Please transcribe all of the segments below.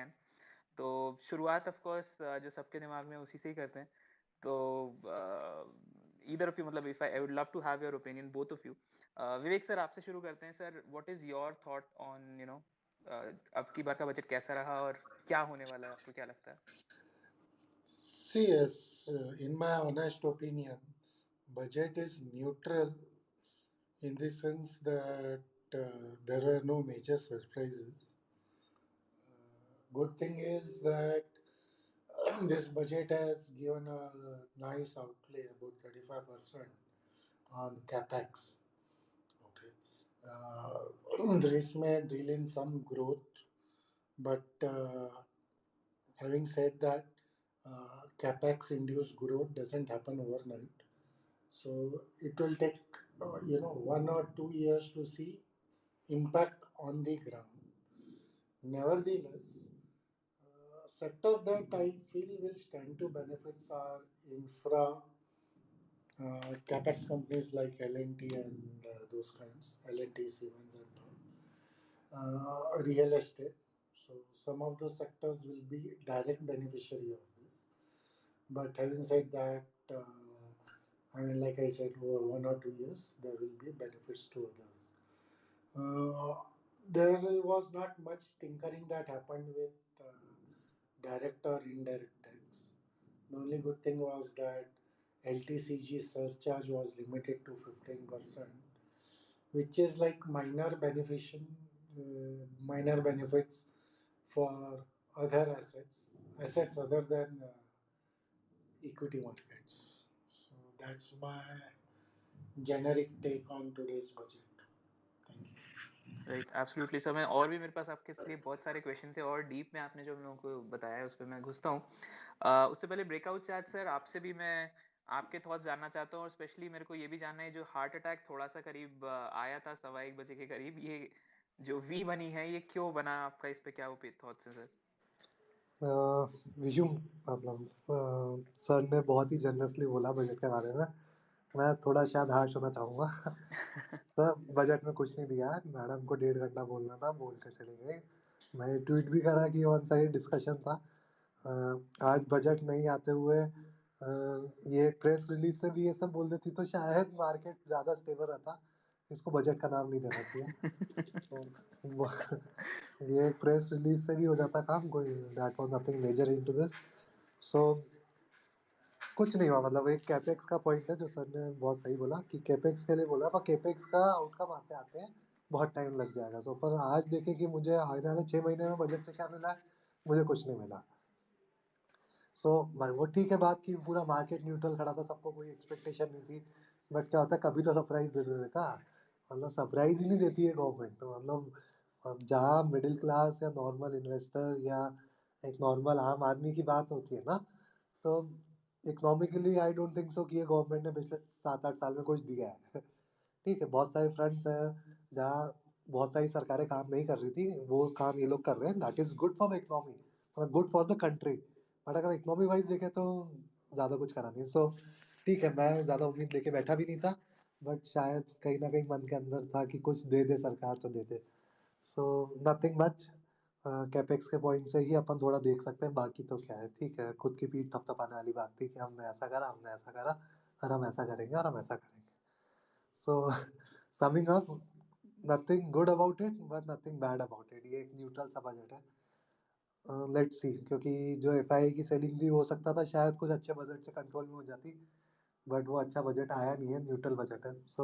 Can. तो शुरुआत of course जो सबके दिमाग में उसी से ही करते हैं। तो ईदर ऑफ यू, मतलब if I would love to have your opinion, both of you. Vivek sir, आपसे शुरू करते हैं। Sir, what is your thought on अब की बार का बजट कैसा रहा और क्या होने वाला है, आपको क्या लगता है? See, yes, in my honest opinion, budget is neutral in the sense that there were no major surprises. Good thing is that this budget has given a nice outlay, about 35% on capex. Okay. This may deal in some growth, but having said that, capex induced growth doesn't happen overnight. So it will take 1 or 2 years to see impact on the ground. Nevertheless, sectors that I feel will stand to benefits are infra, capex companies like L&T and those kinds, L&T, Siemens, and all. Real estate. So some of those sectors will be direct beneficiary of this. But having said that, I mean, like I said, over 1 or 2 years, there will be benefits to others. Uh, there was not much tinkering that happened with direct or indirect tax. The only good thing was that LTCG surcharge was limited to 15%, which is like minor benefits for other assets other than equity markets. So that's my generic take on today's budget. Thank you. Right, absolutely sir. मैं और भी, मेरे पास आपके लिए बहुत सारे question थे और डीप में आपने जो हम लोगों को बताया है उस पर मैं घुसता हूँ। उससे पहले ब्रेकआउट चैट सर, आपसे भी मैं आपके थॉट्स जानना चाहता हूँ, और स्पेशली मेरे को ये भी जानना है, जो हार्ट अटैक थोड़ा सा करीब आया था 1:15 के करीब, ये जो वी बनी है, ये क्यों बना? आपका इस पे क्या थॉट्स है सर? विशु, मतलब सर ने बहुत ही जनरसली बोला बजट के बारे में। मैं थोड़ा शायद हार्श होना चाहूँगा। सर, बजट में कुछ नहीं दिया है, मैडम को 1.5 घंटा बोलना था, बोल के चली गई। मैं ट्वीट भी करा कि वन साइड डिस्कशन था। आज बजट नहीं आते हुए ये प्रेस रिलीज से भी ये सब बोल देती तो शायद मार्केट ज़्यादा स्टेबल रहता। इसको बजट का नाम नहीं देना चाहिए। तो ये प्रेस रिलीज से भी हो जाता काम, कोई that was nothing major into this. So कुछ नहीं हुआ, मतलब एक कैपेक्स का पॉइंट है जो सर ने बहुत सही बोला कि कैपेक्स के लिए बोला, पर कैपेक्स का आउटकम आते आते बहुत टाइम लग जाएगा। सो पर आज देखें कि मुझे आने वाले 6 महीने में बजट से क्या मिला है, मुझे कुछ नहीं मिला। सो वो ठीक है बात कि पूरा मार्केट न्यूट्रल खड़ा था, सबको कोई एक्सपेक्टेशन नहीं थी। बट क्या होता है, कभी तो सरप्राइज दे देने का, मतलब सरप्राइज ही नहीं देती है गवर्नमेंट। तो मतलब जहाँ मिडिल क्लास या नॉर्मल इन्वेस्टर या एक नॉर्मल आम आदमी की बात होती है ना, तो economically I don't think so कि ये गवर्नमेंट ने पिछले 7-8 साल में कुछ दिया है। ठीक है, बहुत सारे फ्रंट्स हैं जहाँ बहुत सारी सरकारें काम नहीं कर रही थी, वो काम ये लोग कर रहे हैं। That is good for the economy और good for the country. But अगर इकोनॉमी वाइज देखें तो ज़्यादा कुछ करा नहीं। सो ठीक है, मैं ज़्यादा उम्मीद लेके बैठा भी नहीं था, बट शायद कहीं ना कहीं मन के अंदर था कि कुछ दे दे सरकार तो दे दे। So nothing much. कैपेक्स के पॉइंट से ही अपन थोड़ा देख सकते हैं, बाकी तो क्या है, ठीक है, खुद की पीठ थपथपाने वाली बात थी कि हमने ऐसा करा, हमने ऐसा करा, और हम ऐसा करेंगे और हम ऐसा करेंगे। So summing up, nothing good about it but nothing bad about it. ये एक न्यूट्रल सा बजट है। लेट्स सी, क्योंकि जो एफआईआई की सेलिंग थी हो सकता था शायद कुछ अच्छे बजट से कंट्रोल में हो जाती, बट वो अच्छा बजट आया नहीं है, न्यूट्रल बजट है। सो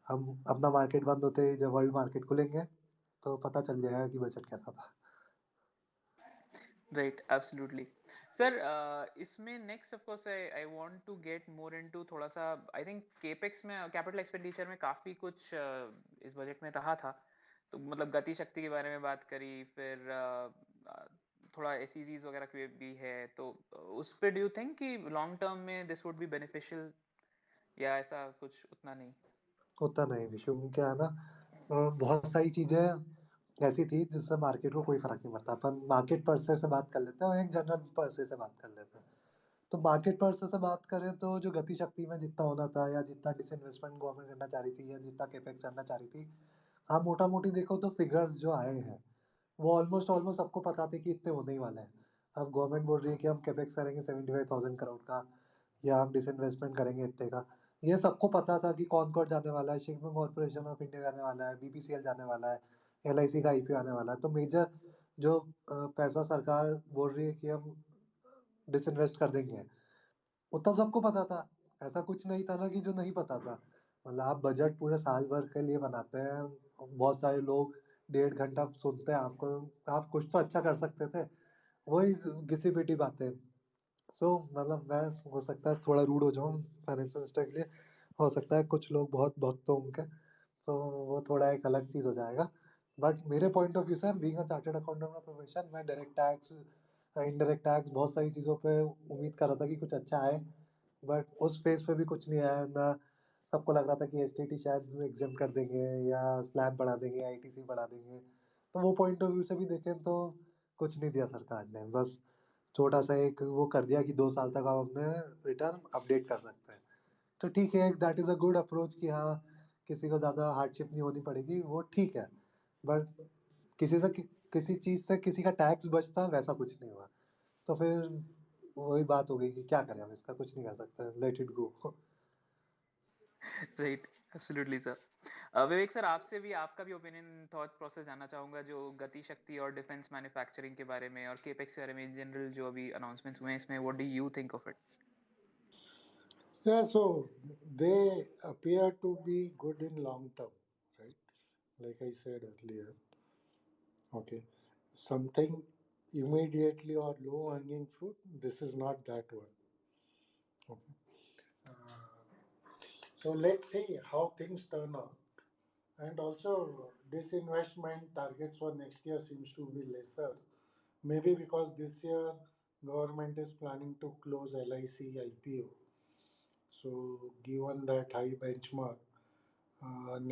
हम अपना मार्केट बंद होते ही जब वर्ल्ड मार्केट खुलेंगे तो पता चल जाएगा कि बजट कैसा था। Right, absolutely sir. इसमें next of course I want to get more into थोड़ा सा, आई थिंक केपेक्स में, कैपिटल एक्सपेंडिचर में काफी कुछ इस बजट में रहा था। तो मतलब गति शक्ति के बारे में बात करी, फिर थोड़ा एसईजीज वगैरह की भी है, तो उस पे डू यू थिंक कि लॉन्ग टर्म में दिस वुड बी बेनिफिशियल, या ऐसा कुछ उतना नहीं? उतना नहीं विषय, क्या है ना, बहुत सारी चीज़ें ऐसी थी जिससे मार्केट को कोई फर्क नहीं पड़ता। अपन मार्केट पर्से से बात कर लेते हैं और एक जनरल पर्से से बात कर लेते हैं। तो मार्केट पर्से से बात करें तो जो गति शक्ति में जितना होना था या जितना डिसइन्वेस्टमेंट गवर्नमेंट करना चाह रही थी या जितना कैपेक्स करना चाह रही थी, आप मोटा मोटी देखो तो फिगर्स जो आए हैं वो ऑलमोस्ट ऑलमोस्ट सबको पता था कि इतने होने ही वाला है। अब गवर्नमेंट बोल रही है कि हम कैपेक्स करेंगे 75,000 करोड़ का, या हम डिसइन्वेस्टमेंट करेंगे इतने का। ये सबको पता था कि कॉनकॉर्ड जाने वाला है, शिपिंग कॉर्पोरेशन ऑफ इंडिया जाने वाला है, बीपीसीएल जाने वाला है, एलआईसी का आईपीओ आने वाला है। तो मेजर जो पैसा सरकार बोल रही है कि हम डिसइन्वेस्ट कर देंगे, उतना सबको पता था। ऐसा कुछ नहीं था ना कि जो नहीं पता था। मतलब आप बजट पूरे साल भर के लिए बनाते हैं, बहुत सारे लोग 1.5 घंटा सुनते हैं आपको, आप कुछ तो अच्छा कर सकते थे। वही घिसी पिटी बातें। मतलब मैं हो सकता है थोड़ा रूड हो जाऊँ फाइनेंस मिनिस्टर के लिए, हो सकता है कुछ लोग बहुत भक्त हो उनके, तो वो थोड़ा एक अलग चीज़ हो जाएगा। बट मेरे पॉइंट ऑफ व्यू से, being a chartered accountant of profession, मैं डायरेक्ट टैक्स, इनडायरेक्ट टैक्स, बहुत सारी चीज़ों पे उम्मीद कर रहा था कि कुछ अच्छा आए। बट उस फेज पे भी कुछ नहीं आया ना। सबको लग रहा था कि एसटीटी शायद एग्जाम कर देंगे, या स्लैब बढ़ा देंगे, आईटीसी बढ़ा देंगे। तो वो पॉइंट ऑफ व्यू से भी देखें तो कुछ नहीं दिया सरकार ने। बस छोटा सा एक वो कर दिया कि 2 साल तक आप अपने रिटर्न अपडेट कर सकते हैं। तो ठीक है, that is a good approach कि हाँ, किसी को ज़्यादा हार्डशिप नहीं होनी पड़ेगी, वो ठीक है। बट किसी से किसी चीज़ से किसी का टैक्स बचता, वैसा कुछ नहीं हुआ। तो फिर वही बात हो गई कि क्या करें, हम इसका कुछ नहीं कर सकते, let it go. Right, absolutely sir. Vivek sir, आपसे भी आपका भी ओपिनियन, थॉट प्रोसेस जानना चाहूंगा जो गति शक्ति और डिफेंस मैन्युफैक्चरिंग के बारे में और केपेक्स के बारे में इन जनरल जो अभी अनाउंसमेंट्स हुए हैं इसमें, what do you think of it? Yeah, so they appear to be good in long term, right? Like I said earlier, okay, something immediately or low hanging fruit, this is not that one. Okay. So let's see how things turn out. And also, disinvestment targets for next year seems to be lesser. Maybe because this year government is planning to close LIC IPO. So given that high benchmark,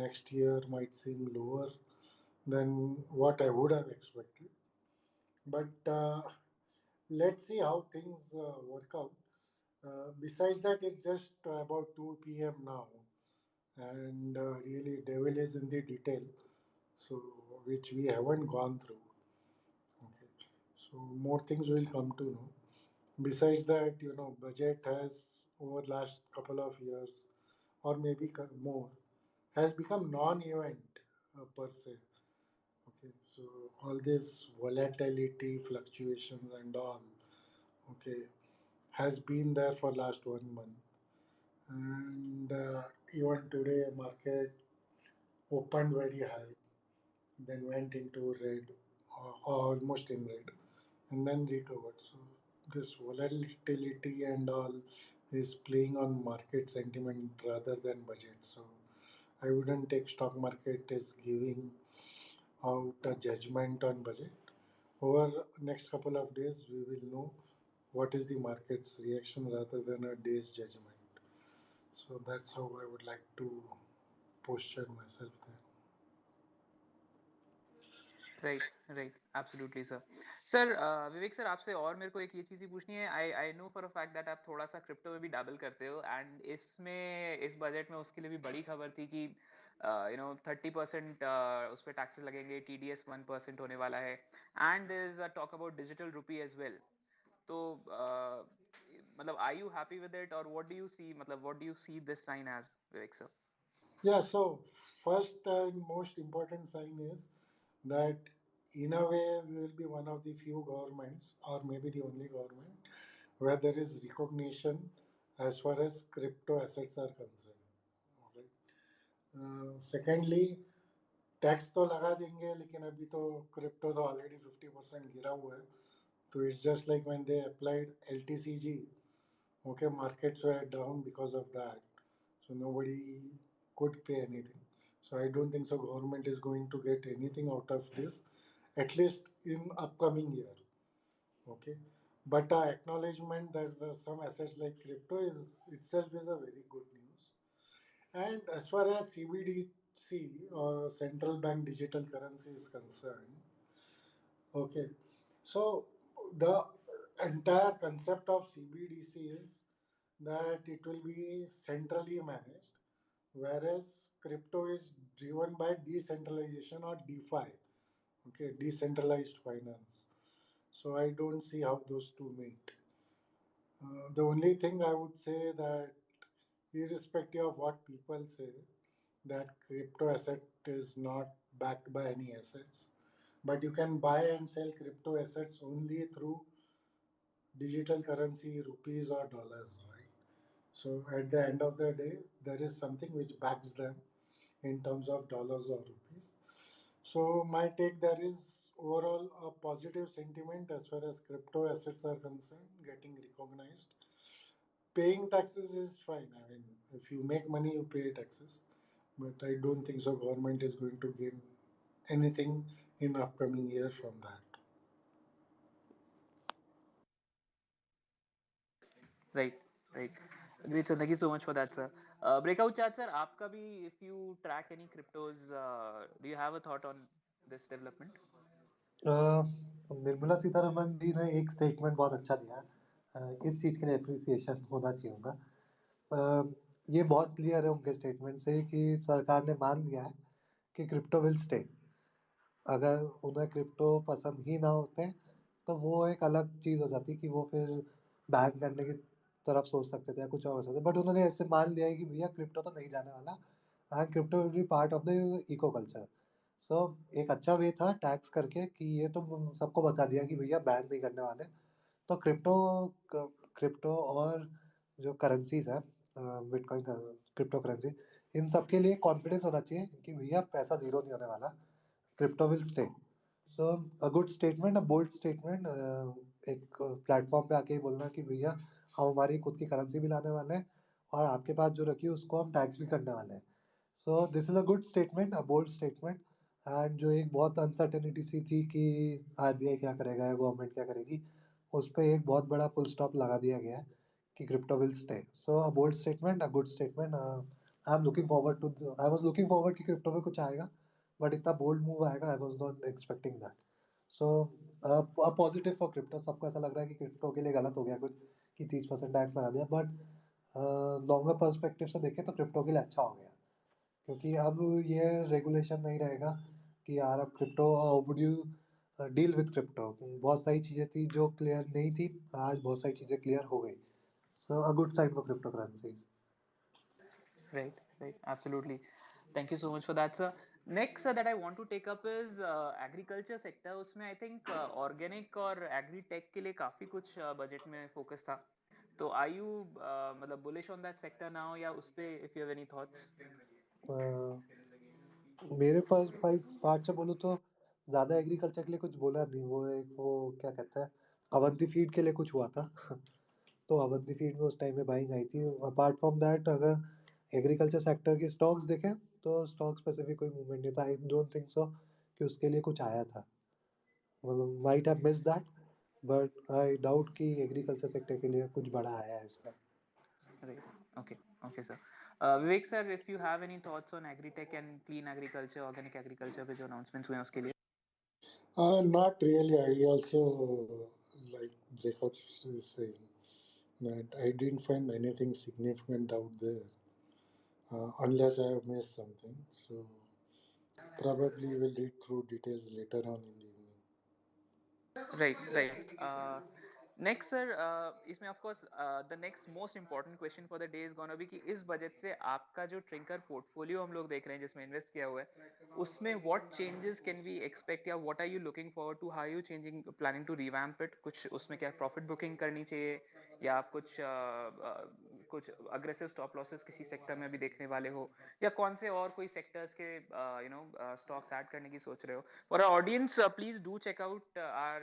next year might seem lower than what I would have expected. But let's see how things work out. Besides that, it's just about 2 p.m. now, and really, devil is in the detail, so which we haven't gone through. Okay, so more things will come to know. Besides that, budget has over last couple of years, or maybe more, has become non-event per se. Okay, so all this volatility, fluctuations, and all, okay, has been there for last 1 month, and even today, market opened very high, then went into red, almost in red, and then recovered. So this volatility and all is playing on market sentiment rather than budget. So I wouldn't take stock market as giving out a judgment on budget. Over next couple of days, we will know what is the market's reaction rather than a day's judgment. So that's how I would like to posture myself there. Right, right, absolutely sir. Sir, Vivek sir, आपसे और मेरे को एक ये चीज़ ही पूछनी है। I I know for a fact that आप थोड़ा सा क्रिप्टो में भी डैबल करते हो, एंड इसमें इस बजट में उसके लिए भी बड़ी खबर थी कि 30% उस पर टैक्सेस लगेंगे, टीडीएस 1% होने वाला है, and there is a talk about digital rupee as well. तो मतलब are you happy with it, और व्हाट डू यू सी, मतलब what do you see this sign as, Vivek sir? Yeah, so first and most important sign is that in a way we will be one of the few governments, or maybe the only government, where there is recognition as far as crypto assets are concerned. Alright. Secondly, tax तो लगा देंगे लेकिन अभी तो crypto तो already 50% गिरा हुआ है. तो it's just like when they applied LTCG. Okay, markets were down because of that. So nobody could pay anything. So I don't think so government is going to get anything out of this, at least in upcoming year. Okay. But acknowledgement that there are some assets like crypto is itself is a very good news. And as far as CBDC or central bank digital currency is concerned, okay, so the entire concept of CBDC is that it will be centrally managed, whereas crypto is driven by decentralization or DeFi. Okay, decentralized finance. So I don't see how those two meet. The only thing I would say that irrespective of what people say, that crypto asset is not backed by any assets, but you can buy and sell crypto assets only through digital currency, rupees or dollars, right? So at the end of the day, there is something which backs them in terms of dollars or rupees. So my take there is overall a positive sentiment as far as crypto assets are concerned, getting recognized. Paying taxes is fine. I mean, if you make money, you pay taxes. But I don't think so. Government is going to gain anything in upcoming year from that. Right, right. Great, sir. Thank you so much for that, sir. Breakout chat, sir. आपका भी, if you track any cryptos, do you have a thought on this development? अ, निर्मला सीतारमन जी ने एक statement बहुत अच्छा दिया है। इस चीज़ के लिए अप्रिसिएशन होना चाहिए उनका। ये बहुत क्लियर है उनके स्टेटमेंट से कि सरकार ने मान लिया है कि क्रिप्टो विल स्टे। अगर उन्हें क्रिप्टो पसंद ही ना होते तो वो एक अलग चीज़ हो जाती कि वो फिर बैन करने की तरफ सोच सकते थे या कुछ और हो सकता, बट उन्होंने ऐसे मान लिया है कि भैया क्रिप्टो तो नहीं जाने वाला, and crypto will be part of the eco culture. So एक अच्छा वे था टैक्स करके कि ये तो सबको बता दिया कि भैया बैन नहीं करने वाले। तो क्रिप्टो और जो करेंसीज है, बिटकॉइन, क्रिप्टो करेंसी, इन सब के लिए कॉन्फिडेंस होना चाहिए कि भैया पैसा जीरो नहीं होने वाला, crypto will stay. So a good statement, a bold statement, एक प्लेटफॉर्म पे आके ही बोलना कि भैया हम हमारी खुद की करेंसी भी लाने वाले हैं और आपके पास जो रखी है उसको हम टैक्स भी करने वाले हैं। So this is a good statement, a bold statement. And जो एक बहुत अनसर्टेनिटी सी थी कि आरबीआई क्या करेगा या गवर्नमेंट क्या करेगी, उस पर एक बहुत बड़ा फुल स्टॉप लगा दिया गया है कि crypto will stay. So a bold statement, a good statement. I am looking forward to, I was looking forward कि क्रिप्टो में कुछ आएगा, बट इतना बोल्ड मूव आएगा I was not expecting that. So positive for crypto. सबको ऐसा लग रहा है कि क्रिप्टो के लिए गलत हो गया कुछ, कि 30% टैक्स लगा दिया, बट लॉन्गर पर्सपेक्टिव से देखें तो क्रिप्टो के लिए अच्छा हो गया, क्योंकि अब ये रेगुलेशन नहीं रहेगा कि यार अब crypto, would you deal with crypto. बहुत सारी चीज़ें थी जो क्लियर नहीं थी, आज बहुत सारी चीज़ें क्लियर हो गई। So a good sign for crypto currencies. Right, right, absolutely. Thank you so much for that, sir. Next, that I want to take up is agriculture sector. उसमें I think organic और agri tech के लिए काफी कुछ budget में focus था. तो are you मतलब bullish on that sector now या उस पे if you have any thoughts? मेरे पास पार्ट से बोलूँ तो ज़्यादा एग्रीकल्चर के लिए कुछ बोला नहीं। वो एक, वो क्या कहते हैं, अवंती फीड के लिए कुछ हुआ था तो अवंती फीड में उस टाइम में बाइंग आई थी। अपार्ट फ्रॉम दैट, अगर एग्रीकल्चर सेक्टर के स्टॉक्स देखें तो स्टॉक स्पेसिफिक कोई मूवमेंट नहीं था। आई डोंट थिंक सो कि उसके लिए कुछ आया था, मतलब might have miss that, but I doubt कि एग्रीकल्चर सेक्टर के लिए कुछ बड़ा आया है इसका। Right. Okay. Okay, sir. Vivek sir, if you have any thoughts on agri-tech and clean agriculture, organic agriculture पे जो announcements हुए हैं उसके लिए? Not really. I also like Breakout is saying that I didn't find anything significant out there, unless I have missed something. So probably we'll read through details later on in the evening. Right, right. Next sir, इसमें of course the next most important question for the day is gonna be कि इस budget से आपका जो ट्रिंकर portfolio हम लोग देख रहे हैं जिसमें इन्वेस्ट किया हुआ है उसमें what changes can we expect या what are you looking forward to, how are you changing planning to revamp it, कुछ उसमें क्या प्रॉफिट बुकिंग करनी चाहिए या आप कुछ अग्रेसिव स्टॉप लॉसेस किसी सेक्टर में भी देखने वाले हो या कौन से और कोई सेक्टर्स के स्टॉक्स ऐड करने की सोच रहे हो? For our audience, please do check out our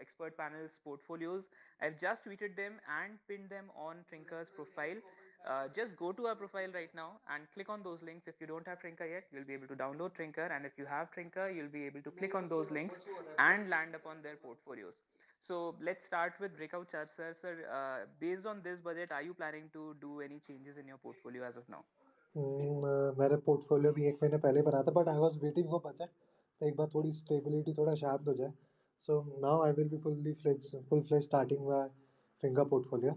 expert panel's portfolios. I've just tweeted them and pinned them on Trinker's profile. Just go to our profile right now and click on those links. If you don't have Trinker yet, you'll be able to download Trinker, and if you have Trinker, you'll be able to click on those links and land upon their portfolios. So let's start with Breakout Chat, sir. Sir, based on this budget, are you planning to do any changes in your portfolio as of now? मैंने portfolio भी 1 महीने पहले बनाया था, but I was waiting for budget, तो एक बार थोड़ी स्टेबिलिटी, थोड़ा शांत हो जाए। So now I will be full fledge starting my finger portfolio.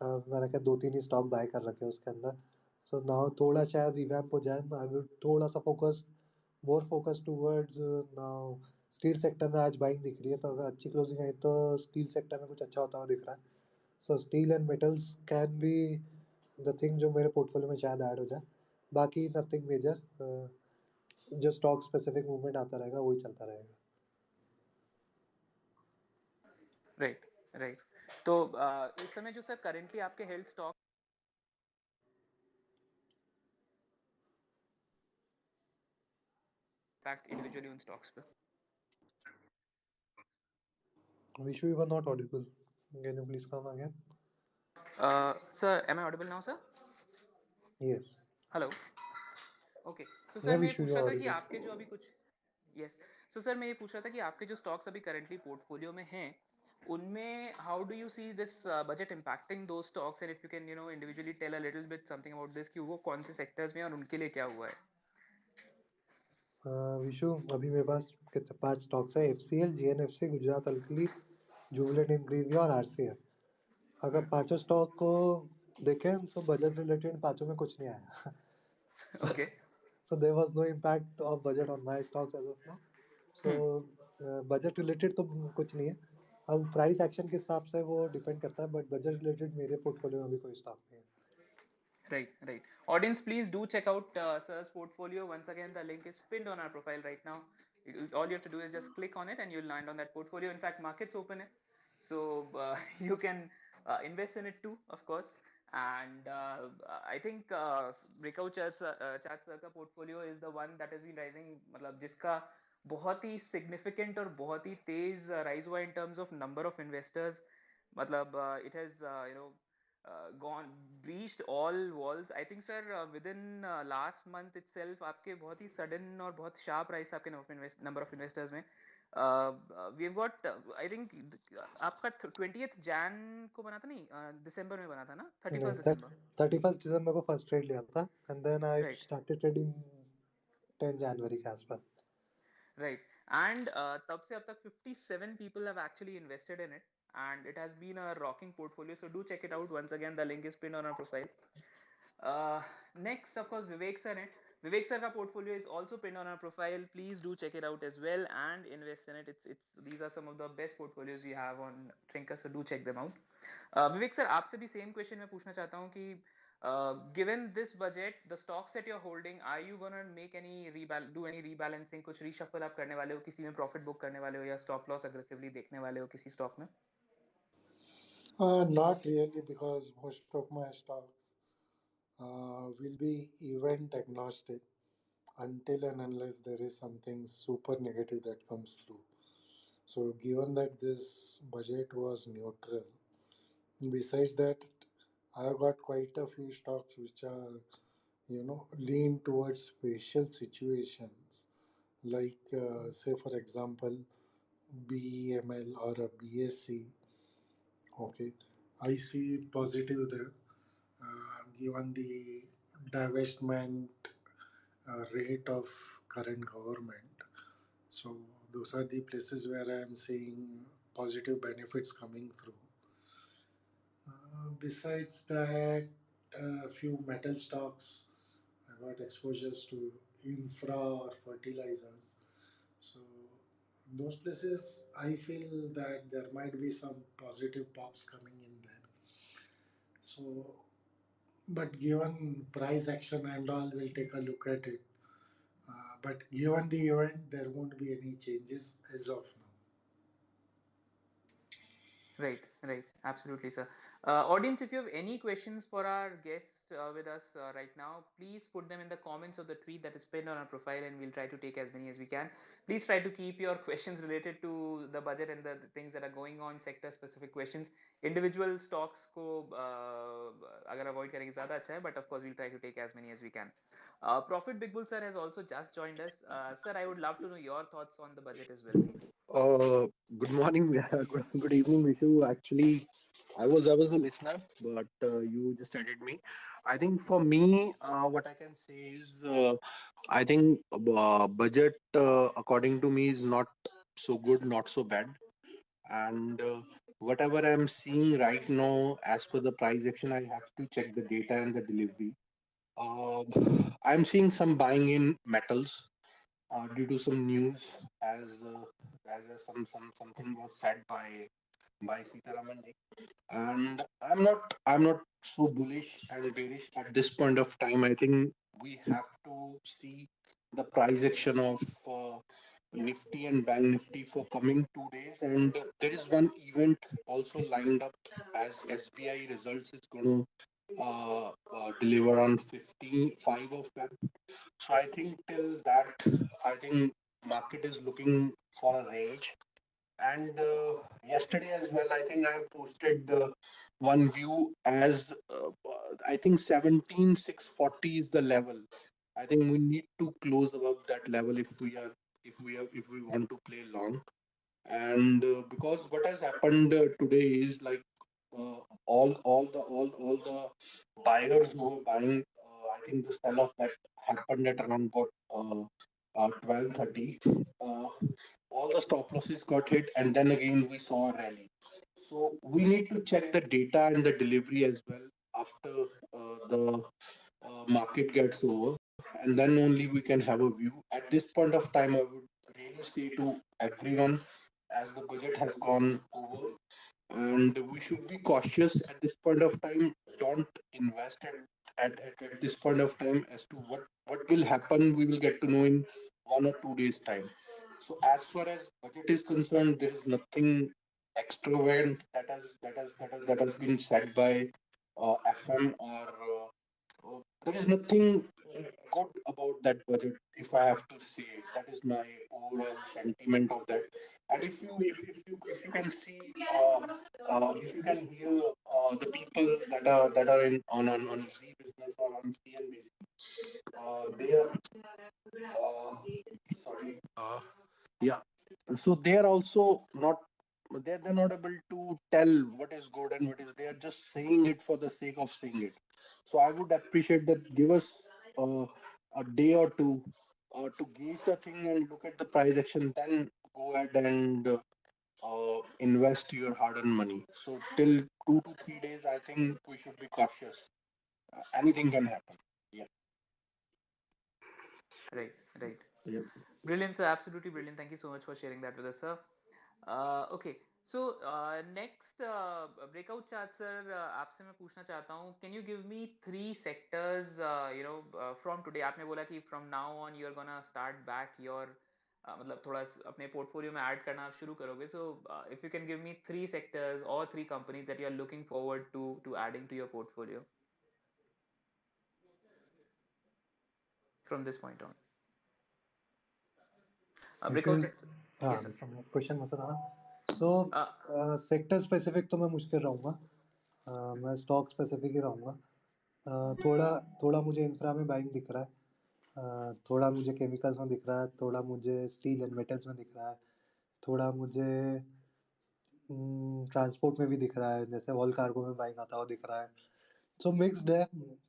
मैंने क्या 2-3 ही स्टॉक बाय कर रखे हैं उसके अंदर। सो नाउ थोड़ा शायद रिवैम्प हो जाए, आई विल थोड़ा सा focus more focus towards now steel sector में आज बाइंग दिख रही है, तो अगर अच्छी क्लोजिंग आई तो स्टील सेक्टर में कुछ अच्छा होता हुआ दिख रहा है. सो steel and metals can be the thing जो मेरे पोर्टफोलियो में शायद ऐड हो जाए. बाकी नथिंग मेजर. जो स्टॉक स्पेसिफिक मूवमेंट आता रहेगा वही चलता रहेगा. Right, right. तो इस समय जो सर करेंटली आपके हेल्थ स्टॉक इम्पैक्ट इंडिविजुअली उन स्टॉक्स पे. Vishu, you were not audible. Can you please come again? Sir, am I audible now sir? Yes. Hello. Okay. So Yeah, sir मैं ये Vishu, पूछ you रहा are था कि audible. आपके जो अभी कुछ. यस. सो सर मैं ये पूछ रहा था कि आपके जो स्टॉक्स अभी करेंटली पोर्टफोलियो में हैं, उनमें how do you see this budget impacting दो stocks, and if you can individually tell a little bit something about this कि वो कौन से सेक्टर्स में और उनके लिए क्या हुआ है. विशु, अभी मेरे पास कितने 5 स्टॉक्स है: FCL, GNFC, Gujarat alkali, Jubilant Ingrevia और RCF. अगर पांचों स्टॉक को देखें तो बजट रिलेटेड पांचों में कुछ नहीं आया. so, okay. so there was no impact of budget on my stocks as of now. So budget related तो कुछ नहीं है. अब प्राइस एक्शन के हिसाब से वो डिपेंड करता है, बट बजट रिलेटेड मेरे पोर्टफोलियो में अभी कोई स्टॉक नहीं है. Right, right. Audience, please do check out Sir's portfolio. Once again, the link is pinned on our profile right now. All you have to do is just click on it and you'll land on that portfolio. In fact, markets open it, so you can invest in it too, of course. And I think Breakout Chat Sir का portfolio is the one that has been rising. मतलब जिसका बहुत ही significant और बहुत ही तेज rise हुआ in terms of number of investors. मतलब it has gone breached all walls. I think sir within last month itself आपके बहुत ही sudden और बहुत sharp rise आपके number of investors में. we've got I think आपका 20th Jan को बना था, नहीं दिसंबर में बना था ना, नहीं, 31st दिसंबर. 31 दिसंबर को फर्स्ट ट्रेड लिया था, and then I Right. Started trading 10 जनवरी के आसपास. Right. And तब से अब तक 57 people have actually invested in it, and it has been a rocking portfolio. So do check it out. Once again, the link is pinned on our profile. Next, of course, Vivek sir hai. Vivek sir ka portfolio is also pinned on our profile. Please do check it out as well and invest in it. It's these are some of the best portfolios we have on Trinkerr, so do check them out. Vivek sir, आपसे भी same question मैं पूछना चाहता हूँ कि given this budget, the stocks that you're holding, are you gonna make any do any rebalancing, कुछ reshuffle आप करने वाले हो, किसी में profit book करने वाले हो या stop loss aggressively देखने वाले हो किसी stock में? Not really, because most of my stocks will be event agnostic until and unless there is something super negative that comes through. So, given that this budget was neutral, besides that, I've got quite a few stocks which are, lean towards special situations, like, say, for example, BEML or a BSC. Okay, I see positive there, given the divestment rate of current government. So those are the places where I am seeing positive benefits coming through. Besides that, a few metal stocks. I got exposures to infra or fertilizers. So those places, I feel that there might be some positive pops coming in there. So, but given price action and all, we'll take a look at it. But given the event, there won't be any changes as of now. Right, right, absolutely, sir. Audience, if you have any questions for our guests with us right now, please put them in the comments of the tweet that is pinned on our profile, and we'll try to take as many as we can. Please try to keep your questions related to the budget and the things that are going on, sector-specific questions. Individual stocks को अगर avoid करेंगे ज़्यादा अच्छा है, but of course we'll try to take as many as we can. Profit Big Bull sir has also just joined us. Sir, I would love to know your thoughts on the budget as well, please. Uh, Good morning, good evening, Vishu. Actually, I was a listener, but you just added me. I think for me, what I can say is, I think budget, according to me, is not so good, not so bad, and whatever I'm seeing right now, as per the price action, I have to check the data and the delivery. Uh, I'm seeing some buying in metals, due to some news, as something was said by Sitaraman ji. And I'm not so bullish and bearish at this point of time. I think we have to see the price action of Nifty and Bank Nifty for coming 2 days. And there is one event also lined up, as SBI results is going to deliver on 55 of Feb. So I think till that, I think market is looking for a range. And yesterday as well, I think I have posted one view as I think 17,640 is the level. I think we need to close above that level if we want to play long. And because what has happened today is like all the buyers who were buying, I think the sell off that happened at around about 12:30. Uh, all the stop losses got hit, and then again we saw a rally. So we need to check the data and the delivery as well after the market gets over, and then only we can have a view. At this point of time, I would really say to everyone, as the budget has gone over, and we should be cautious at this point of time. Don't invest at this point of time as to what will happen. We will get to know in 1 or 2 days time. So as far as budget is concerned, there is nothing extravagant that has been said by FM, or there is nothing good about that budget. If I have to say, that is my overall sentiment of that. And if you can see, if you can hear the people that are in on Z business or on CNBC, they are sorry. Yeah, so they are also not, they're not able to tell what is good and what is, they are just saying it for the sake of saying it. So I would appreciate that, give us uh, a day or two to gauge the thing and look at the price action, then go ahead and invest your hard-earned money. So till 2 to 3 days, I think we should be cautious. Anything can happen. Yeah. Right, right. Yeah. Brilliant, sir. Absolutely brilliant. Thank you so much for sharing that with us, sir. Okay, so next breakout chart, sir. आपसे मैं पूछना चाहता हूँ. Can you give me three sectors? From today. आपने बोला कि from now on you're gonna start back your मतलब थोड़ा अपने portfolio में add करना आप शुरू करोगे. So if you can give me three sectors or three companies that you are looking forward to adding to your portfolio from this point on. Breakout. Issues. हाँ, Yes, sir. Question मसला था ना. सो sector specific तो मैं मुश्किल रहूँगा. मैं stock specific ही रहूँगा. थोड़ा थोड़ा मुझे इंफ्रा में बाइंग दिख रहा है. थोड़ा मुझे केमिकल्स में दिख रहा है. थोड़ा मुझे स्टील एंड मेटल्स में दिख रहा है. थोड़ा मुझे ट्रांसपोर्ट में भी दिख रहा है, जैसे ऑल कार्गो में बाइंग आता हुआ दिख रहा है. सो मिक्स्ड है,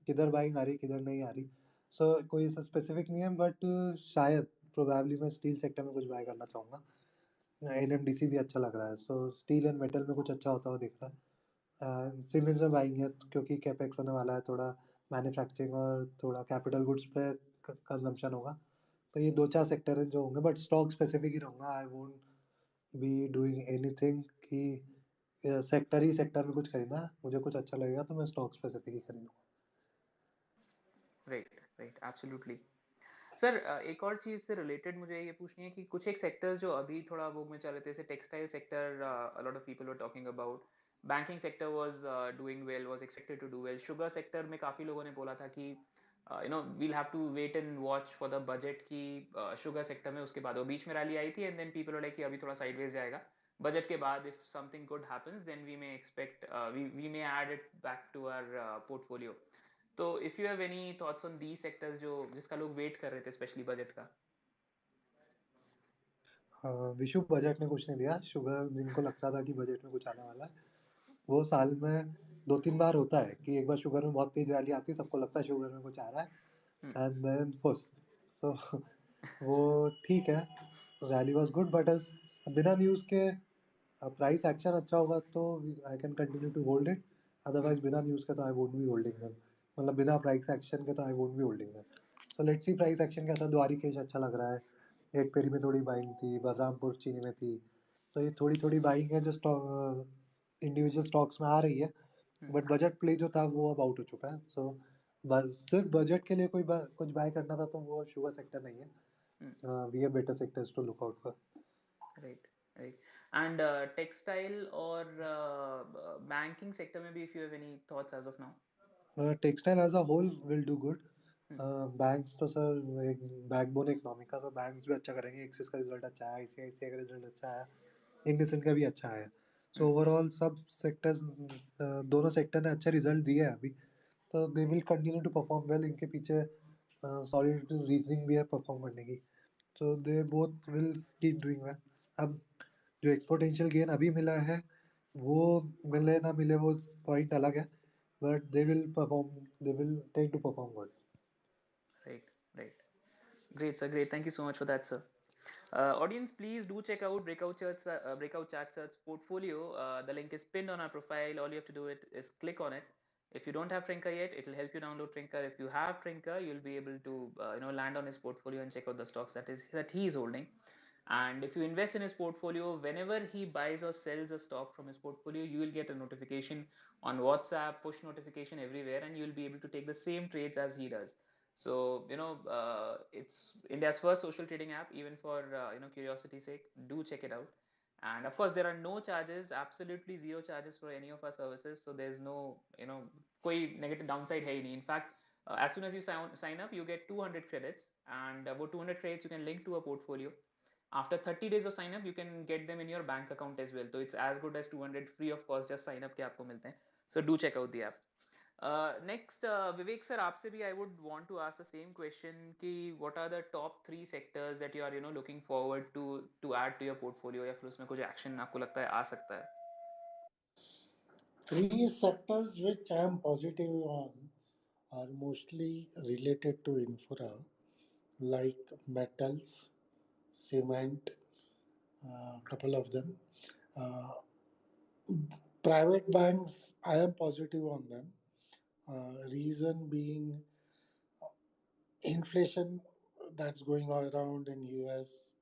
किधर बाइंग आ रही किधर नहीं आ रही. सो कोई ऐसा स्पेसिफिक नहीं है, बट शायद प्रोबेबली मैं स्टील सेक्टर में कुछ बाय करना चाहूँगा. एनएमडीसी भी अच्छा लग रहा है. सो स्टील एंड मेटल में कुछ अच्छा होता हुआ दिख रहा है. सीमेंस में बाइंग है क्योंकि कैपेक्स होने वाला है, थोड़ा मैन्युफैक्चरिंग और थोड़ा कैपिटल गुड्स पे कंजम्पशन होगा. तो ये दो चार सेक्टर हैं जो होंगे, बट स्टॉक स्पेसिफिक ही रहूँगा. आई वोंट बी डूइंग एनीथिंग कि सेक्टर ही सेक्टर में कुछ खरीदना है. मुझे कुछ अच्छा लगेगा तो मैं स्टॉक स्पेसिफिक ही खरीदूँगा. Right, right, absolutely. सर एक और चीज़ से रिलेटेड मुझे ये पूछनी है कि कुछ एक सेक्टर्स जो अभी थोड़ा वो में चल रहे थे, जैसे textile sector, a lot of people were talking about. Banking sector was doing well, was expected to do well. Sugar sector में काफ़ी लोगों ने बोला था कि we'll have to wait and watch for the budget की. शुगर सेक्टर में उसके बाद वो बीच में रैली आई थी and then people were like कि अभी थोड़ा साइडवेज जाएगा. बजट के बाद if something good happens then we may expect, we may add it back to our portfolio. तो if you have any thoughts on the sectors जो जिसका लोग वेट कर रहे थे स्पेशली बजट का. विशु बजट में कुछ नहीं दिया. शुगर जिनको लगता था कि बजट में कुछ आने वाला है, वो साल में 2-3 बार होता है कि एक बार शुगर में बहुत तेज रैली आती है, सबको लगता है शुगर में कुछ आ रहा है, एंड देन फुस. सो वो ठीक है. रैली वाज गुड, बट बिना न्यूज़ के प्राइस एक्शन अच्छा होगा तो I can continue to hold it. Otherwise बिना न्यूज़ के तो I won't be holding them. मतलब बिना प्राइस एक्शन के तो I won't be holding them. So let's see price action कैसा. द्वारिकेश अच्छा लग रहा है. हेटपेरी में थोड़ी बाइंग थी, बलरामपुर चीनी में थी। तो ये थोड़ी थोड़ी बाइंग है जो इंडिविजुअल स्टॉक्स में आ रही है, हम्म, बट बजट प्ले जो था वो अब आउट हो चुका है। सो बस सिर्फ बजट के लिए कुछ बाय करना था तो वो शुगर सेक्टर नहीं है। Hmm, we are better sectors to look out for. Right, right. And textile और बैंकिंग सेक्टर में भी, if you have any thoughts as of now? Textile as a whole will do good. Hmm, banks तो sir एक backbone economy का, तो banks भी अच्छा करेंगे। एक्सिस का रिजल्ट अच्छा है, आईसीआईसीआई का रिजल्ट अच्छा है, इंडसइंड का भी अच्छा है। सो हम्म, ओवरऑल सब सेक्टर्स, दोनों सेक्टर ने अच्छा रिजल्ट दिए हैं अभी, तो they will continue to perform well. इनके पीछे सॉलिड रीजनिंग भी है परफॉर्म करने की, तो they both will keep doing well. अब जो एक्सपोनेंशियल गेन अभी मिला है वो मिले ना मिले वो पॉइंट अलग है, but they will take to perform good. Right, right. Great, sir. Great. Thank you so much for that, sir. Audience, please do check out Breakout Chat Search portfolio. The link is pinned on our profile. All you have to do is click on it. If you don't have Trinkerr yet, it will help you download Trinkerr. If you have Trinkerr, you'll be able to land on his portfolio and check out the stocks that he is holding. And if you invest in his portfolio, whenever he buys or sells a stock from his portfolio, you will get a notification on WhatsApp, push notification everywhere, and you'll be able to take the same trades as he does. So it's India's first social trading app. Even for curiosity's sake, do check it out. And of course, there are no charges, absolutely zero charges for any of our services. So there's no कोई negative downside है ही नहीं. In fact, as soon as you sign up, you get 200 credits, and वो 200 credits you can link to a portfolio. After 30 days of sign up, you can get them in your bank account as well. So it's as good as 200 free of cost. Just sign up के आपको मिलते हैं. So do check out the app. Next, Vivek sir, आपसे भी I would want to ask the same question कि what are the top three sectors that you are looking forward to add to your portfolio, या फिर उसमें कुछ action आपको लगता है आ सकता है? Three sectors which I am positive on are mostly related to infra, like metals, cement, couple of them. Uh, Private banks, I am positive on them. Reason being inflation that's going around in US,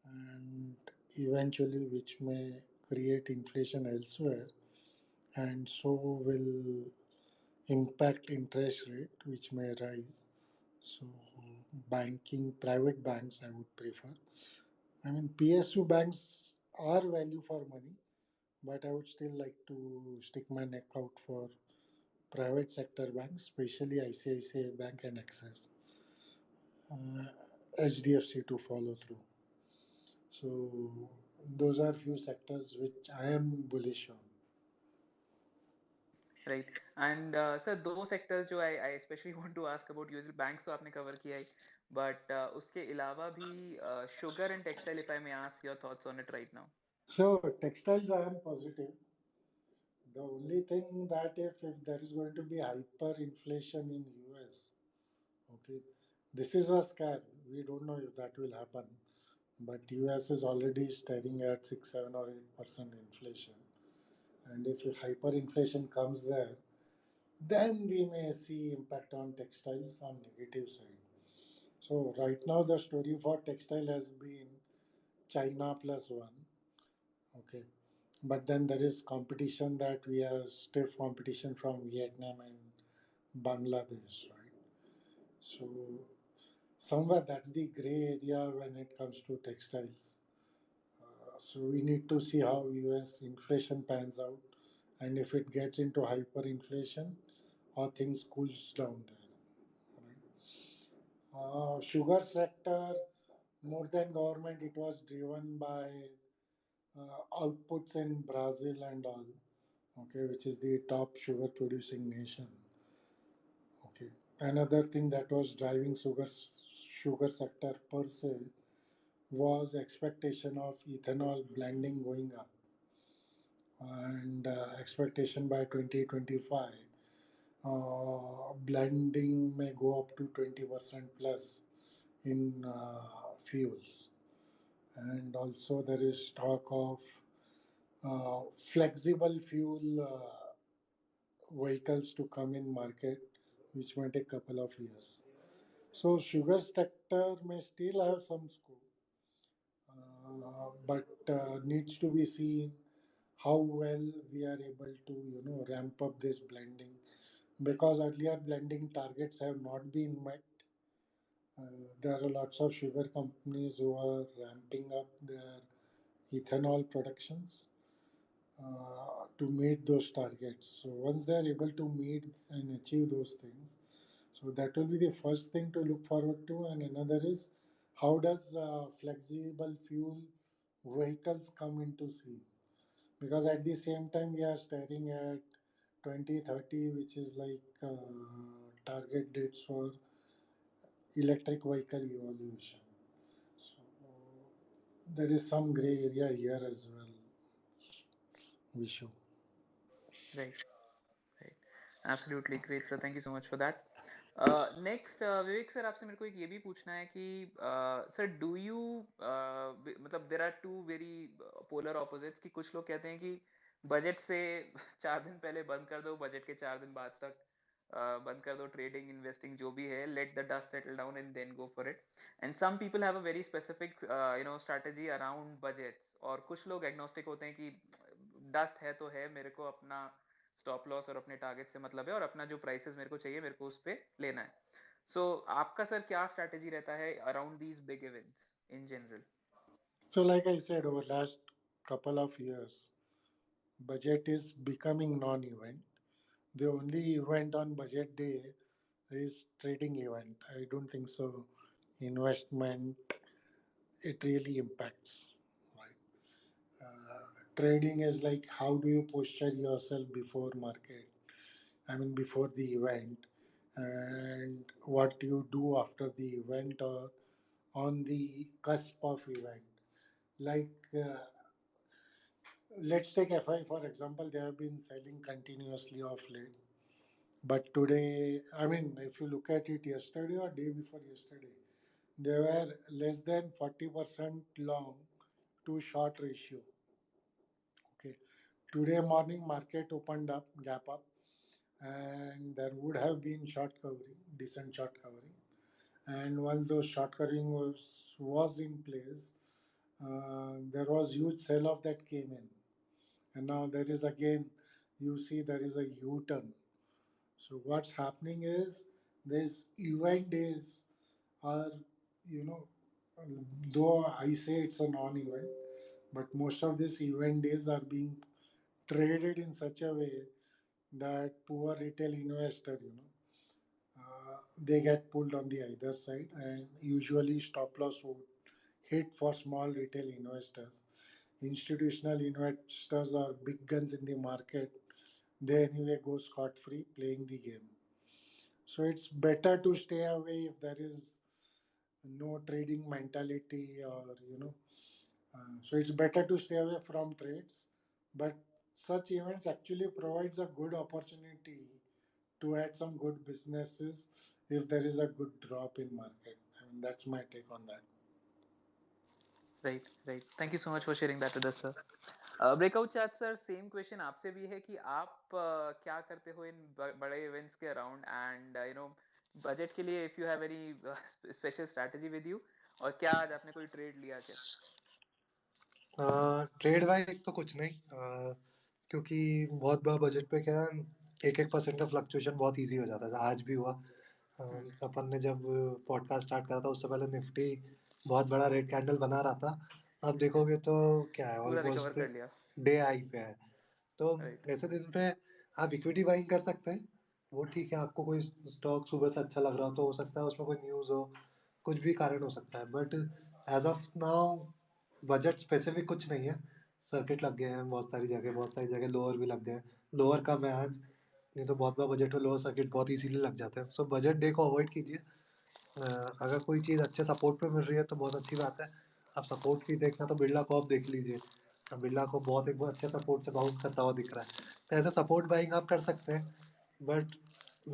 and eventually which may create inflation elsewhere, and so will impact interest rate which may rise. So banking, private banks I would prefer. I mean, PSU banks are value for money, but I would still like to stick my neck out for private sector banks, especially ICICI Bank and Axis, HDFC to follow through. So those are few sectors which I am bullish on. Right. And sir, दो sectors जो I especially want to ask about, usually banks तो आपने cover किया ही, but उसके अलावा भी sugar and textile, if I may ask your thoughts on it right now. So textiles I am positive. The only thing that if there is going to be hyperinflation in US, okay, this is a scare. We don't know if that will happen, but US is already staring at 6, 7 or 8% inflation, and if hyperinflation comes there, then we may see impact on textiles on negative side. So right now the story for textile has been China plus one. Okay. But then there is competition that we have stiff competition from Vietnam and Bangladesh, right? So somewhere that's the gray area when it comes to textiles. So we need to see how US inflation pans out, and if it gets into hyperinflation or things cools down there. Right? Sugar sector, more than government, it was driven by outputs in Brazil and all, okay, which is the top sugar producing nation. Okay. Another thing that was driving sugar sector per se was expectation of ethanol blending going up, and expectation by 2025 blending may go up to 20% plus in fuels. And also there is talk of flexible fuel vehicles to come in market, which might take a couple of years. So sugar sector may still have some scope, but needs to be seen how well we are able to ramp up this blending, because earlier blending targets have not been met. There are lots of sugar companies who are ramping up their ethanol productions to meet those targets. So once they are able to meet and achieve those things, so that will be the first thing to look forward to. And another is, how does flexible fuel vehicles come into scene? Because at the same time we are staring at 2030, which is like target dates for electric vehicle evolution. So there is some gray area here as well, Vishu. Right. Right. Absolutely great sir, thank you so much for that. Next Vivek sir आपसे मेरे को एक ये भी पूछना है कि sir do you मतलब there are two very polar opposites कि कुछ लोग कहते हैं कि बजट से 4 दिन पहले बंद कर दो, बजट के 4 दिन बाद तक बंद कर दो ट्रेडिंग इन्वेस्टिंग जो भी है, let the dust settle down and then go for it. And some people have a very specific strategy around budgets, और कुछ लोग एग्नोस्टिक होते हैं कि डस्ट है तो है, मेरे को अपना स्टॉप लॉस और अपने टारगेट से मतलब है, और अपना जो प्राइसेस मेरे को चाहिए मेरे को उस पे लेना है. सो आपका सर क्या स्ट्रेटजी रहता है around these big events in general? So, like I said, over last couple of years, budget is becoming non-event. The only event on budget day is trading event. I don't think so. Investment, it really impacts, right? Trading is like, how do you posture yourself before market? I mean, before the event, and what you do after the event or on the cusp of event. Like, let's take FI for example. They have been selling continuously of late. But today, I mean, if you look at it yesterday or day before yesterday, they were less than 40% long to short ratio. Okay. Today morning market opened up, gap up, and there would have been short covering, decent short covering. And once those short covering was in place, there was huge sell off that came in. And now there is again, you see there is a U turn. So what's happening is these event days are, you know, though I say it's a non-event, but most of these event days are being traded in such a way that poor retail investor, they get pulled on the either side, and usually stop loss would hit for small retail investors. Institutional investors or big guns in the market, they anyway go scot free playing the game. So it's better to stay away if there is no trading mentality, or so it's better to stay away from trades. But such events actually provides a good opportunity to add some good businesses if there is a good drop in market. I mean, that's my take on that. Right right, thank you so much for sharing that with us sir. Breakout chat sir, same question आपसे भी है कि आप क्या करते हो इन बड़े events के अराउंड, एंड बजट के लिए if you have any special strategy with you, और क्या आज आपने कोई ट्रेड लिया क्या? ट्रेड वाइज तो कुछ नहीं, क्योंकि बहुत बार बजट पे क्या 1% का फ्लक्चुएशन बहुत इजी हो जाता था, आज भी हुआ। अपन ने जब पॉडकास्ट स्टार्ट करा था उससे पहले निफ्टी बहुत बड़ा रेड कैंडल बना रहा था, अब देखोगे तो क्या है, पूरा रिकवर ऑलमोस्ट कर लिया. डे आई पे है। तो राइट. ऐसे दिन पे आप इक्विटी बाइंग कर सकते हैं, वो ठीक है। आपको कोई स्टॉक सुबह से अच्छा लग रहा हो तो हो सकता है उसमें कोई न्यूज़ हो, कुछ भी कारण हो सकता है, but as of now budget specific कुछ नहीं है। सर्किट लग गए हैं बहुत सारी जगह लोअर भी लग गए हैं, लोअर कम है आज, नहीं तो बहुत बार बजट में लोअर सर्किट बहुत इजीली लग जाते हैं। सो बजट डे को अवॉइड कीजिए। अगर कोई चीज़ अच्छे सपोर्ट पे मिल रही है तो बहुत अच्छी बात है। आप सपोर्ट की देखना तो बिरला को आप देख लीजिए, अब बिरला को बहुत एक बहुत अच्छे सपोर्ट से बाउंस करता हुआ दिख रहा है, तो ऐसे सपोर्ट बाइंग आप कर सकते हैं। बट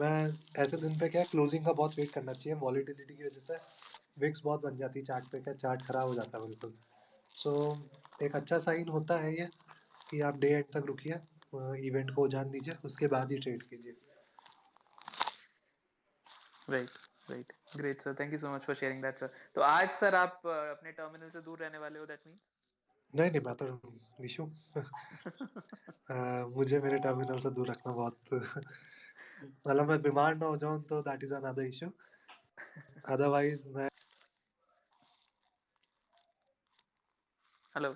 मैं ऐसे दिन पे क्या क्लोजिंग का बहुत वेट करना चाहिए, वॉलीटिलिटी की वजह से विक्स बहुत बन जाती है चार्ट पे, क्या चार्ट खराब हो जाता है बिल्कुल। सो एक अच्छा साइन होता है ये कि आप डे एंड तक रुकिए, इवेंट को जान दीजिए, उसके बाद ही ट्रेड कीजिए। Right right, great sir, thank you so much for sharing that sir. तो आज सर आप अपने टर्मिनल से दूर रहने वाले हो, दैट नहीं नहीं, मैं तो विशु। मीन्स। मुझे मेरे टर्मिनल से दूर रखना बहुत मतलब मैं बीमार ना हो जाऊं तो that is another issue. Otherwise मैं हेलो।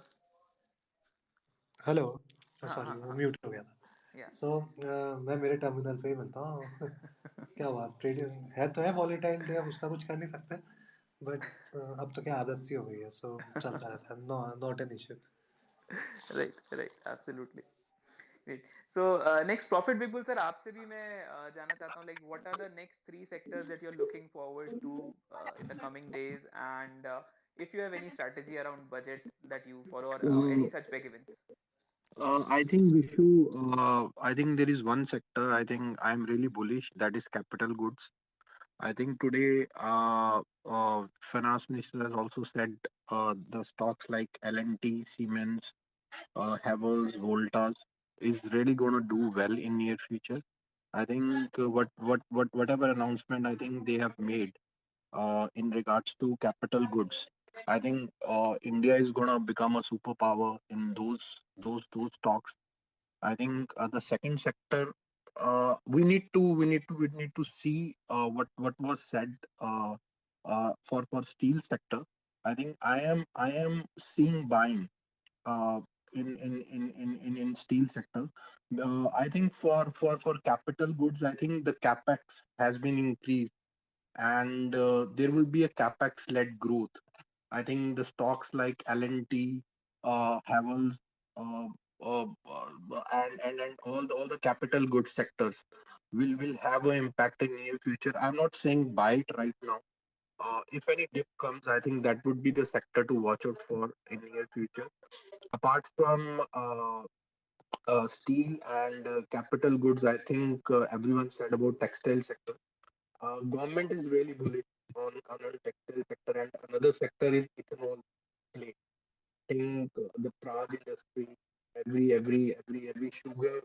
हेलो, हाँ सॉरी हाँ वो हाँ। म्यूट हो गया था। या। सो मैं मेरे टर्मिनल पे ही मिलता हूँ। क्या हुआ, ट्रेडिंग है तो है, वॉलेटाइल डे, अब उसका कुछ कर नहीं सकते। बट अब तो क्या आदत सी हो गई है, सो चलता रहता है, no not an issue. Right right, absolutely. Great. So next, profit big bull sir, आपसे भी मैं जानना चाहता हूँ, like what are the next three sectors that you are looking forward to in the coming days, and if you have any strategy around budget that you follow, or any such big events. I think Vishu, I think there is one sector I think I'm really bullish, that is capital goods. I think today finance minister has also said the stocks like L&T, Siemens, Havells, Voltas is really going to do well in near future. I think whatever announcement I think they have made in regards to capital goods, I think India is going to become a superpower in those stocks. I think the second sector, we need to see what was said for steel sector. I think I am seeing buying uh, in steel sector. I think for capital goods, I think the capex has been increased, and there will be a capex led growth. I think the stocks like L&T, Havells, uh, and all the capital goods sectors will have an impact in near future. I'm not saying buy it right now. If any dip comes, I think that would be the sector to watch out for in near future. Apart from steel and capital goods, I think everyone said about textile sector. Government is really bullish on the textile sector, and another sector is ethanol play. Think the Praj industry, every sugar,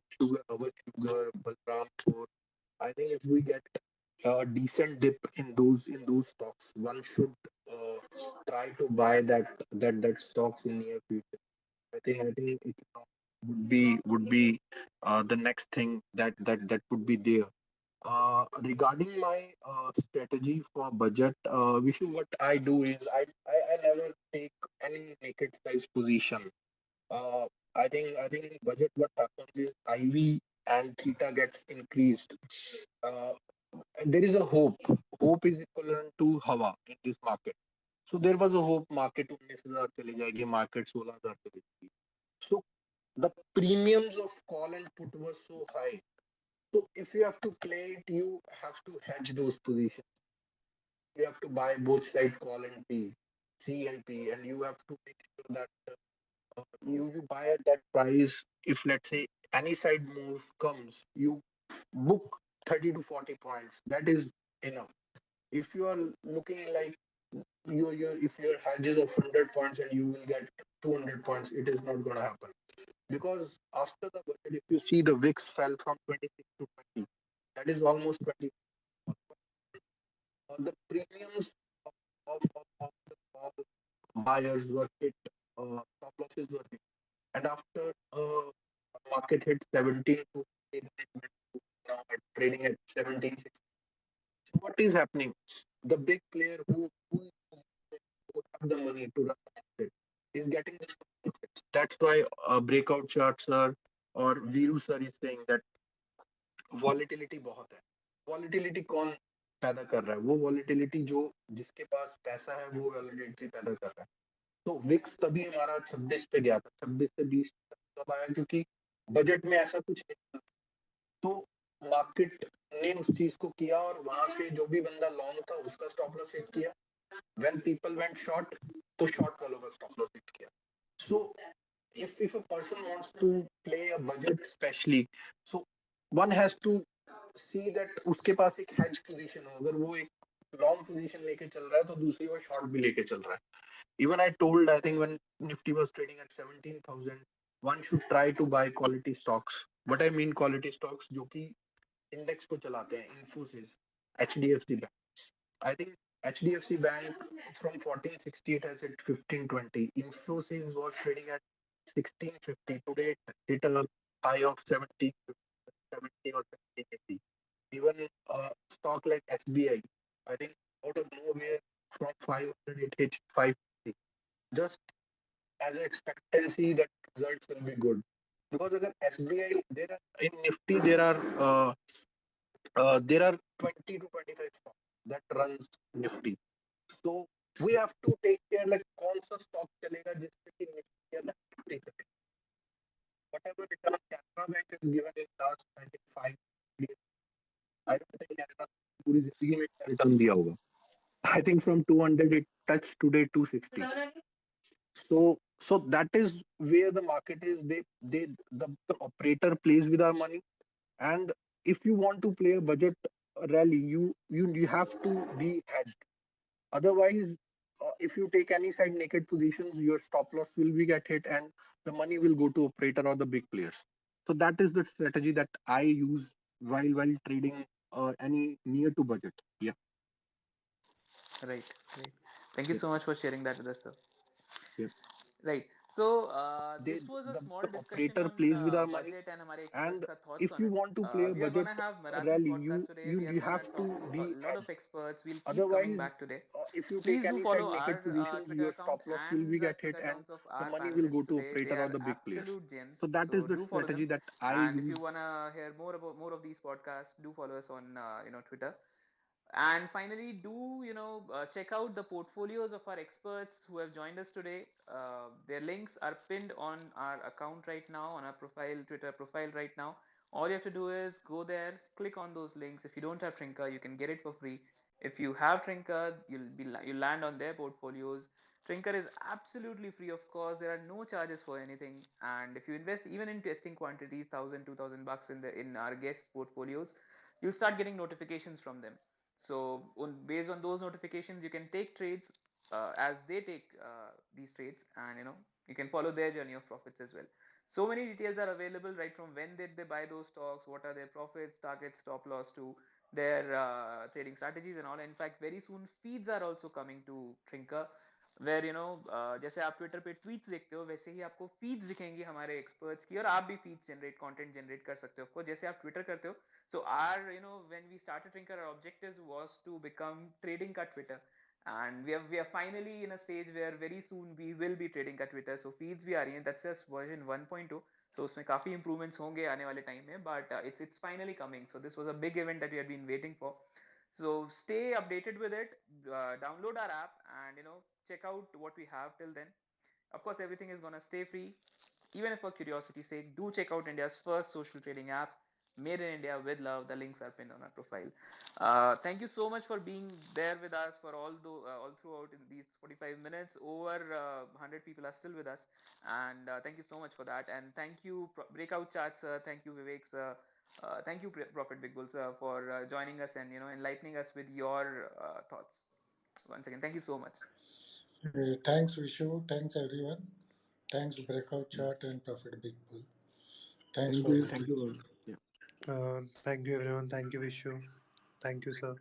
our sugar, Balrampur. I think if we get a decent dip in those stocks, one should try to buy that stocks in near future. I think it would be the next thing that would be there. Regarding my strategy for budget, Vishu, what I do is I never take any naked size position. Uh, I think in budget what happens is IV and theta gets increased. Uh, there is a hope. Hope is equivalent to Hawa in this market. So there was a hope market 19,000 चली जाएगी, market 16,000 चली जाएगी. So the premiums of call and put was so high. So if you have to play it, you have to hedge those positions. You have to buy both side call and P, C and P, and you have to make sure that you buy at that price. If let's say any side move comes, you book 30 to 40 points. That is enough. If you are looking like your if your hedge is of 100 points and you will get 200 points, it is not going to happen. Because after the budget, if you see the VIX fell from 26 to 20, that is almost 20. The premiums of the small buyers were hit, stop losses were hit. And after market hit 17 to 18, now at trading at 17. So what is happening? The big player who have the money to run the market is getting the stop losses. That's why breakout charts are or Viru sir is saying that volatility बहुत है. Volatility कौन पैदा कर रहा है? वो volatility जो जिसके पास पैसा है वो वॉलिटिलिटी पैदा कर रहा है. तो विक्स तभी हमारा 26 पे गया था, 26 से 20 तब आया क्योंकि बजट में ऐसा कुछ नहीं था. तो मार्केट ने उस चीज को किया और वहां से जो भी बंदा लॉन्ग था उसका स्टॉप लॉस हिट किया. व्हेन पीपल वेंट शॉर्ट तो शॉर्ट वालों का स्टॉप लॉस हिट किया. सो if a person wants to play a budget especially, so one has to see that उसके पास एक hedge position हो. अगर वो एक long position लेके चल रहा है तो दूसरी वो short भी लेके चल रहा है. Even I told, I think when Nifty was trading at 17,000, one should try to buy quality stocks. What I mean quality stocks जो कि index को चलाते हैं, Infosys, HDFC Bank. I think HDFC Bank from 1468 has hit 1520. Infosys was trading at 1650. Today it hit a high of 70 or 7080. Even stock like SBI, I think out of nowhere from 500 it hit 550. Just as an expectancy that results will be good. Because again, SBI, there are in Nifty there are 20 to 25 stocks that runs Nifty. So we have to take care like कौन सा stock चलेगा जिससे कि Nifty या Nifty चले. Whatever return Canara Bank has given in last I think 5 years, I don't think Canara पूरी जिंदगी में इतना return दिया होगा. I think from 200 it touched today 260. So that is where the market is. The operator plays with our money, and if you want to play a budget rally, you have to be hedged. Otherwise, if you take any side naked positions, your stop loss will be get hit, and the money will go to operator or the big players. So that is the strategy that I use while trading any near to budget. Yeah, Right, right. Thank you yeah, so much for sharing that with us, sir. yeah. Right. So They this was a the small discussion operator on plays with our money, budget and हमारे experts and का thoughts if on you it. want to play a We are budget gonna have marathon rally, podcast today. We are you gonna have to talk to a be lot of hedged. experts. We'll keep coming Otherwise, back today. if you take Please do any follow side naked our positions, Twitter your account stop loss will and be the get hit, Twitter and accounts of the our money will go panelists to today. They operator or are the big players. absolute gems. So that is So the do follow them. strategy that I And if you use. wanna hear more of these podcasts, do follow us on Twitter. And finally, do check out the portfolios of our experts who have joined us today. Their links are pinned on our account right now, on our profile, Twitter profile right now. All you have to do is go there, click on those links. If you don't have Trinkerr, you can get it for free. If you have Trinkerr, you land on their portfolios. Trinkerr is absolutely free of cost. There are no charges for anything. And if you invest even in testing quantities, 1,000, 2,000 bucks in our guests' portfolios, you'll start getting notifications from them. So based on those notifications, you can take trades as they take these trades, and you can follow their journey of profits as well. So many details are available, right from when did they buy those stocks, what are their profits, targets, stop loss, to their trading strategies and all. In fact, very soon feeds are also coming to Trinker, where जैसे आप Twitter पे tweets देखते हो, वैसे ही आपको feeds दिखेंगी हमारे experts की, और आप भी फीड्स जनरेट कंटेंट जनरेट कर सकते हो ऑफ कोर्स, जैसे आप ट्विटर करते हो. So our, when we started Trinker, our objectives was to become trading ka Twitter, and we are finally in a stage where very soon we will be trading ka Twitter. So feeds भी आ रही हैं, that's just version 1.2. So उसमें काफी improvements होंगे आने वाले time में, but it's finally coming. So this was a big event that we had been waiting for. So stay updated with it. Download our app and check out what we have till then. Of course, everything is gonna stay free. Even if for curiosity's sake, do check out India's first social trading app, made in India with love. The links are pinned on our profile. Thank you so much for being there with us for all throughout in these 45 minutes. Over 100 people are still with us, and thank you so much for that. And thank you, Breakout Chats. Thank you, Vivek. Thank you, Prophet Big Bull, sir, for joining us and enlightening us with your thoughts. Once again, thank you so much. Thanks, Vishu. Thanks, everyone. Thanks, Breakout Yeah. Chart and Profit Big Bull. Thanks Thank for you, listening. thank you. Yeah. Thank you, everyone. Thank you, Vishu. Thank you, sir.